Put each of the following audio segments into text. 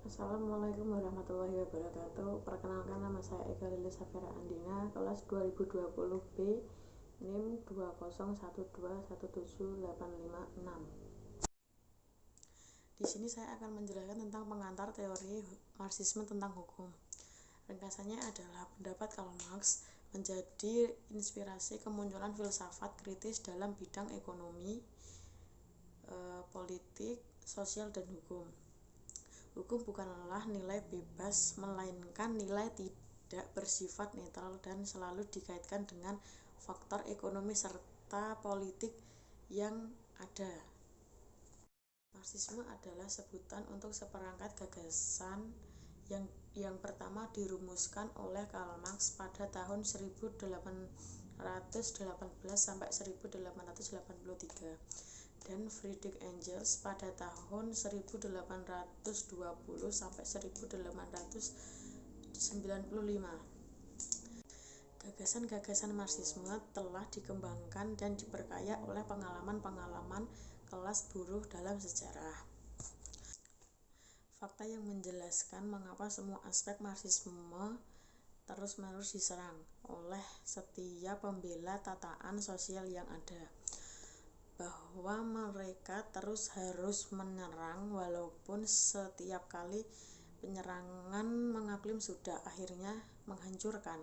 Assalamualaikum warahmatullahi wabarakatuh. Perkenalkan, nama saya Ega Lilis Safira Andina, kelas 2020B, NIM 201217856. Di sini saya akan menjelaskan tentang pengantar teori Marxisme tentang hukum. Ringkasannya adalah pendapat Karl Marx menjadi inspirasi kemunculan filsafat kritis dalam bidang ekonomi, politik, sosial, dan hukum. Hukum bukanlah nilai bebas, melainkan nilai tidak bersifat netral dan selalu dikaitkan dengan faktor ekonomi serta politik yang ada. Marxisme adalah sebutan untuk seperangkat gagasan yang pertama dirumuskan oleh Karl Marx pada tahun 1818 sampai 1883 dan Friedrich Engels pada tahun 1820 sampai 1895. Gagasan-gagasan Marxisme telah dikembangkan dan diperkaya oleh pengalaman-pengalaman kelas buruh dalam sejarah. Fakta yang menjelaskan mengapa semua aspek Marxisme terus-menerus diserang oleh setiap pembela tataan sosial yang ada, bahwa mereka terus harus menyerang walaupun setiap kali penyerangan mengklaim sudah akhirnya menghancurkan.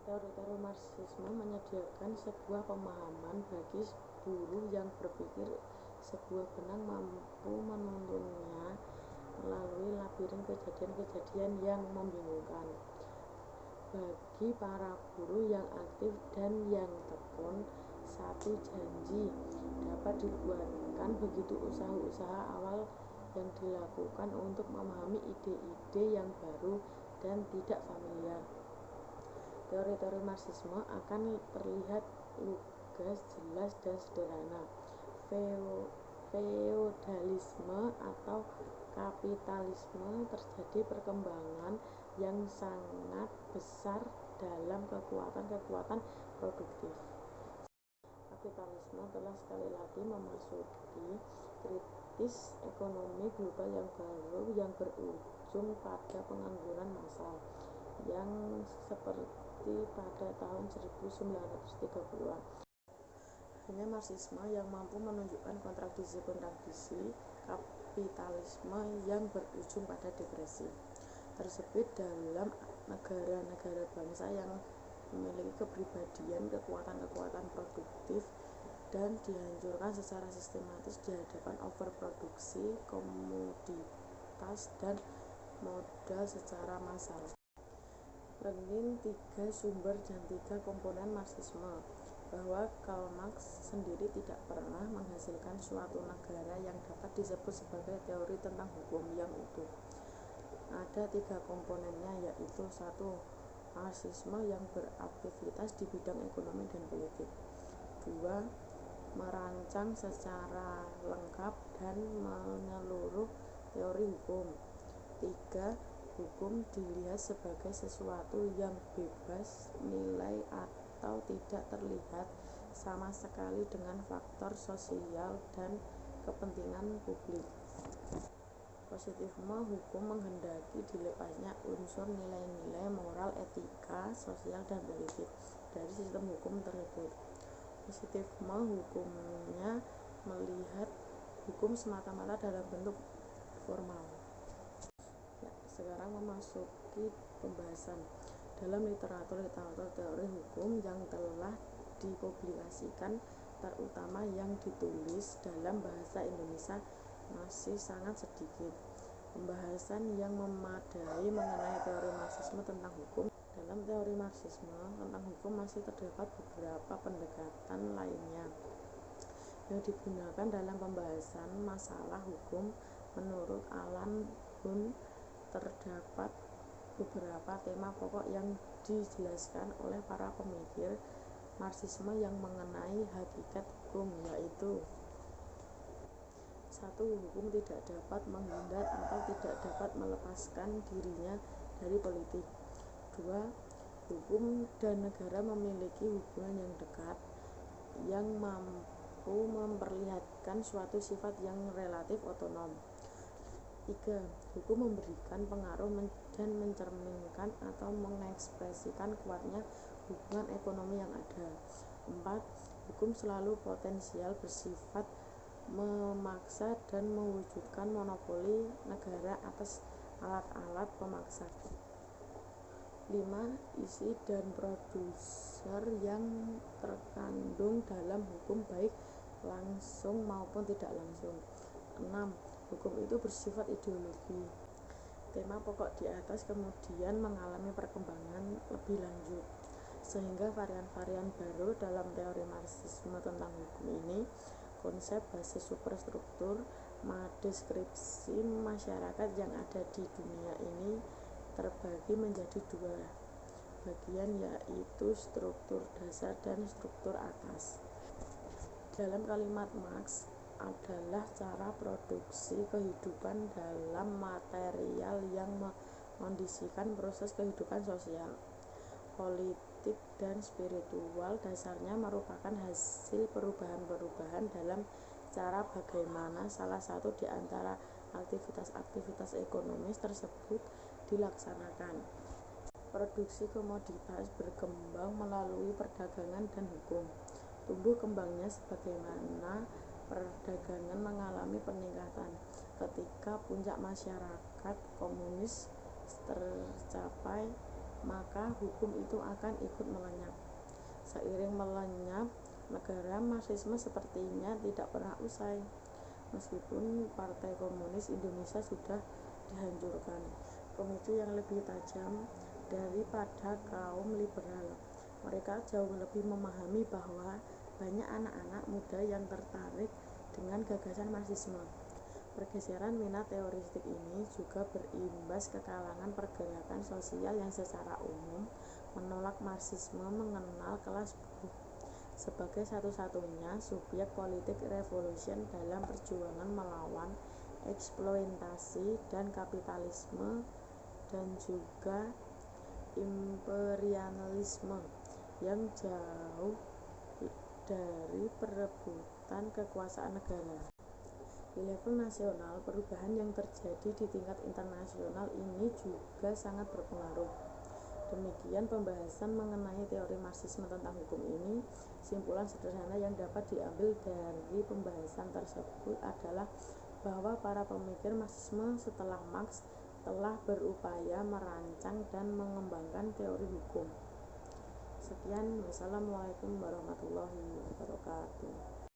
Teori-teori Marxisme menyediakan sebuah pemahaman bagi buruh yang berpikir sebuah benang mampu menuntunnya melalui labirin kejadian-kejadian yang membingungkan. Bagi para buruh yang aktif dan yang tekun, satu janji dapat dibuatkan begitu usaha-usaha awal yang dilakukan untuk memahami ide-ide yang baru dan tidak familiar. Teori-teori Marxisme akan terlihat lugas, jelas, dan sederhana. Feodalisme atau kapitalisme terjadi perkembangan yang sangat besar dalam kekuatan-kekuatan produktif. Kapitalisme telah sekali lagi memasuki kritis ekonomi global yang baru yang berujung pada pengangguran massal yang seperti pada tahun 1930-an. Hanya Marxisme yang mampu menunjukkan kontradiksi-kontradiksi kapitalisme yang berujung pada depresi tersebut dalam negara-negara bangsa yang memiliki kepribadian, kekuatan-kekuatan produktif, dan dihancurkan secara sistematis di hadapan overproduksi komoditas dan modal secara massal. Lenin 3 sumber dan 3 komponen Marxisme, bahwa Karl Marx sendiri tidak pernah menghasilkan suatu negara yang dapat disebut sebagai teori tentang hukum yang utuh. Ada 3 komponennya, yaitu 1. Marxisme yang beraktivitas di bidang ekonomi dan politik. 2. Merancang secara lengkap dan menyeluruh teori hukum. 3. Hukum dilihat sebagai sesuatu yang bebas nilai atau tidak terlihat sama sekali dengan faktor sosial dan kepentingan publik. Positifisme hukum menghendaki dilepasnya unsur nilai-nilai moral, etika, sosial, dan politik dari sistem hukum tersebut. Positifisme hukumnya melihat hukum semata-mata dalam bentuk formal. Sekarang memasuki pembahasan dalam literatur teori hukum yang telah dipublikasikan, terutama yang ditulis dalam bahasa Indonesia, masih sangat sedikit. Pembahasan yang memadai mengenai teori Marxisme tentang hukum. Dalam teori Marxisme tentang hukum masih terdapat beberapa pendekatan lainnya yang digunakan dalam pembahasan masalah hukum. Menurut Alan Hunt, terdapat beberapa tema pokok yang dijelaskan oleh para pemikir Marxisme yang mengenai hakikat hukum, yaitu 1. Hukum tidak dapat menghindar atau tidak dapat melepaskan dirinya dari politik. 2. Hukum dan negara memiliki hubungan yang dekat yang mampu memperlihatkan suatu sifat yang relatif otonom. 3. Hukum memberikan pengaruh dan mencerminkan atau mengekspresikan kuatnya hubungan ekonomi yang ada. 4. Hukum selalu potensial bersifat memaksa dan mewujudkan monopoli negara atas alat-alat pemaksa. 5. Isi dan produser yang terkandung dalam hukum baik langsung maupun tidak langsung. 6. Hukum itu bersifat ideologi. Tema pokok di atas kemudian mengalami perkembangan lebih lanjut, sehingga varian-varian baru dalam teori Marxisme tentang hukum ini, konsep basis superstruktur, deskripsi masyarakat yang ada di dunia ini terbagi menjadi 2 bagian, yaitu struktur dasar dan struktur atas. Dalam kalimat Marx adalah cara produksi kehidupan dalam material yang mengondisikan proses kehidupan sosial, politik, dan spiritual. Dasarnya merupakan hasil perubahan-perubahan dalam cara bagaimana salah satu di antara aktivitas-aktivitas ekonomis tersebut dilaksanakan. Produksi komoditas berkembang melalui perdagangan dan hukum. Tumbuh kembangnya sebagaimana perdagangan mengalami peningkatan. Ketika puncak masyarakat komunis tercapai, maka hukum itu akan ikut melenyap. Seiring melenyap negara, Marxisme sepertinya tidak pernah usai. Meskipun Partai Komunis Indonesia sudah dihancurkan, pemicu yang lebih tajam daripada kaum liberal. Mereka jauh lebih memahami bahwa banyak anak-anak muda yang tertarik dengan gagasan Marxisme. Pergeseran minat teoristik ini juga berimbas ke kalangan pergerakan sosial yang secara umum menolak Marxisme, mengenal kelas buruh sebagai satu-satunya subjek politik revolusi dalam perjuangan melawan eksploitasi dan kapitalisme dan juga imperialisme yang jauh dari perebutan kekuasaan negara. Di level nasional, perubahan yang terjadi di tingkat internasional ini juga sangat berpengaruh. Demikian pembahasan mengenai teori Marxisme tentang hukum ini. Simpulan sederhana yang dapat diambil dari pembahasan tersebut adalah bahwa para pemikir Marxisme setelah Marx telah berupaya merancang dan mengembangkan teori hukum. Sekian, wassalamualaikum warahmatullahi wabarakatuh.